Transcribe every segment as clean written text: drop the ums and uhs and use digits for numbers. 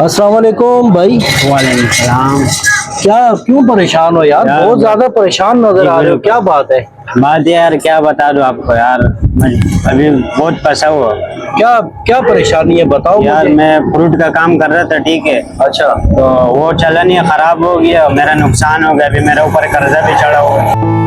अस्सलाम वालेकुम भाई। वालेकुम सलाम। क्या क्यों परेशान हो यार? बहुत ज्यादा परेशान नजर आ रहे हो, क्या बात है? बात यार क्या बता दूं आपको यार, मैं अभी बहुत फंसा हुआ। क्या क्या परेशानी है बताओ यार मुझे। मैं फ्रूट का काम कर रहा था, ठीक है, अच्छा, तो वो चला नहीं, खराब हो गया, मेरा नुकसान हो गया, अभी मेरे ऊपर कर्जा भी चढ़ा हुआ है।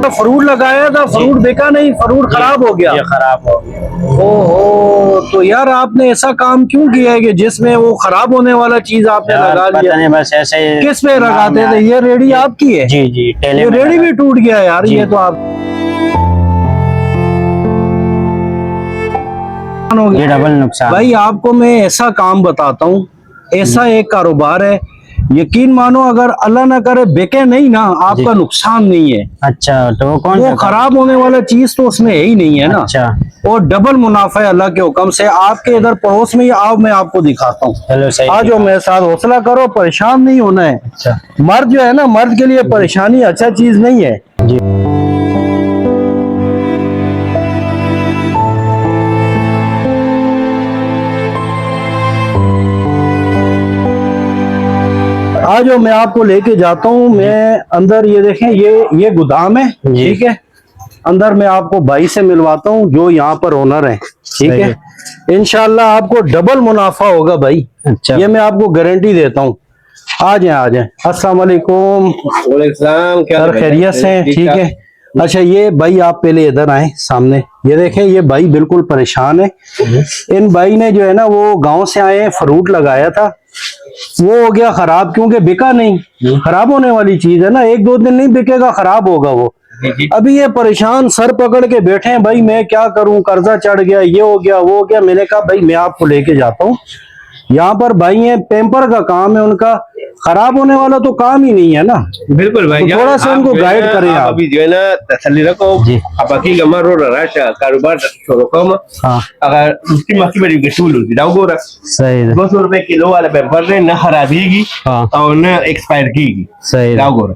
फ्रूट लगाया था, फ्रूट बिका नहीं, फ्रूट खराब हो गया। ये खराब हो गया। ओहो, तो यार आपने ऐसा काम क्यों किया है कि जिसमें वो खराब होने वाला चीज आपने यार लगा पता दिया? नहीं, बस ऐसे ही किस पे लगाते थे? ये रेडी आपकी है? जी जी, टेले ये में रेडी लगा। भी टूट गया यार, जी। ये तो आप ये डबल नुकसान। भाई आपको मैं ऐसा काम बताता हूँ, ऐसा एक कारोबार है, यकीन मानो अगर अल्लाह ना करे बिके नहीं ना, आपका नुकसान नहीं है। अच्छा, तो वो कौन वो सा खराब होने वाला चीज तो उसमें है ही नहीं है ना। अच्छा, और डबल मुनाफा है अल्लाह के हुक्म से। आपके इधर पड़ोस में ही आओ, मैं आपको दिखाता हूँ। चलो सही। आज जो मेरे साथ हौसला करो, परेशान नहीं होना है। अच्छा मर्द जो है ना, मर्द के लिए परेशानी अच्छा चीज नहीं है। जी। आज जो मैं आपको लेके जाता हूँ, मैं अंदर, ये देखें, ये गोदाम है, ठीक है। अंदर मैं आपको भाई से मिलवाता हूँ जो यहाँ पर ओनर है, ठीक है। इंशाल्लाह आपको डबल मुनाफा होगा भाई। अच्छा, ये मैं आपको गारंटी देता हूँ। आ जाए। अस्सलाम वालेकुम। क्या सर खैरियत से? ठीक है। अच्छा ये भाई आप पहले इधर आए सामने, ये देखें, ये भाई बिल्कुल परेशान है। इन भाई ने जो है ना, वो गांव से आए हैं, फ्रूट लगाया था, वो हो गया खराब, क्योंकि बिका नहीं। खराब होने वाली चीज है ना, एक दो दिन नहीं बिकेगा, खराब होगा वो। अभी ये परेशान सर पकड़ के बैठे हैं, भाई मैं क्या करूं, कर्जा चढ़ गया, ये हो गया, वो हो गया। मैंने कहा भाई मैं आपको लेके जाता हूँ। यहाँ पर भाई है, पेपर का काम है उनका, खराब होने वाला तो काम ही नहीं है ना। बिल्कुल भाई, तो थोड़ा सा उनको गाइड करें आप। अभी जो है ना तसल्ली रखो, आपकी गमर रो रहा कारोबार छोड़ो कम। हाँ अगर उसकी मक्की बड़ी गसूल होती दाव गोरा सही है। 200 रुपए किलो वाला पेपर ने न खराबीगी और न एक्सपायर की सही है। दाव गोरा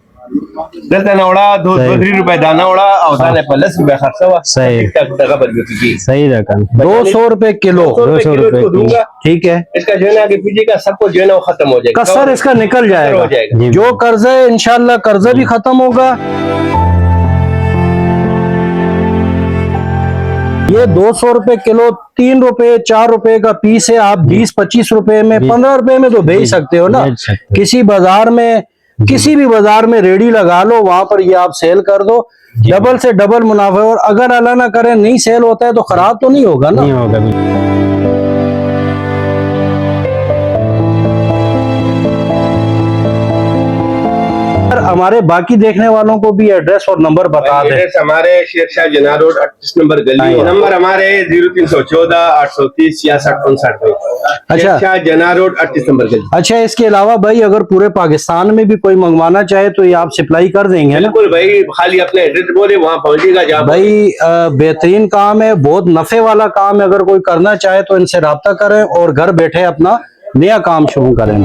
दलता ना उड़ा 2-3 रुपए दाना उड़ा और दाने पर 10 रुपए खर्चा हुआ। सही सही रकम। 200 रुपए किलो, 200 रुपए दूंगा, ठीक है। इसका जो है ना आगे पीछे का सब कुछ जो है ना वो खत्म हो जाएगा, कसर इसका निकल जाएगा। जो कर्जा है इंशाल्लाह कर्जा भी खत्म होगा। ये 200 रुपए किलो, 3 रुपए 4 रुपए का पीस है। आप 20-25 रुपए में, 15 रुपए में तो बेच सकते हो ना। किसी बाजार में, किसी भी बाजार में रेडी लगा लो, वहां पर ये आप सेल कर दो, डबल से डबल मुनाफा। और अगर अल्लाह ना करे नहीं सेल होता है तो खराब तो नहीं होगा ना। नहीं होगा। हमारे बाकी देखने वालों को भी एड्रेस और नंबर बता दें। एड्रेस हमारे शेरशाह जना रोड 38 नंबर गली, नंबर हमारे 0314 830 6659। अच्छा, शेरशाह जना रोड 38 नंबर गली। अच्छा, इसके अलावा भाई अगर पूरे पाकिस्तान में भी कोई मंगवाना चाहे तो ये आप सप्लाई कर देंगे ना? बिल्कुल भाई, खाली अपने एड्रेस बोले वहाँ पहुंचेगा जहाँ भाई बेहतरीन काम है, बहुत नफे वाला काम है। अगर कोई करना चाहे तो इनसे राब्ता करें और घर बैठे अपना नया काम शुरू करें।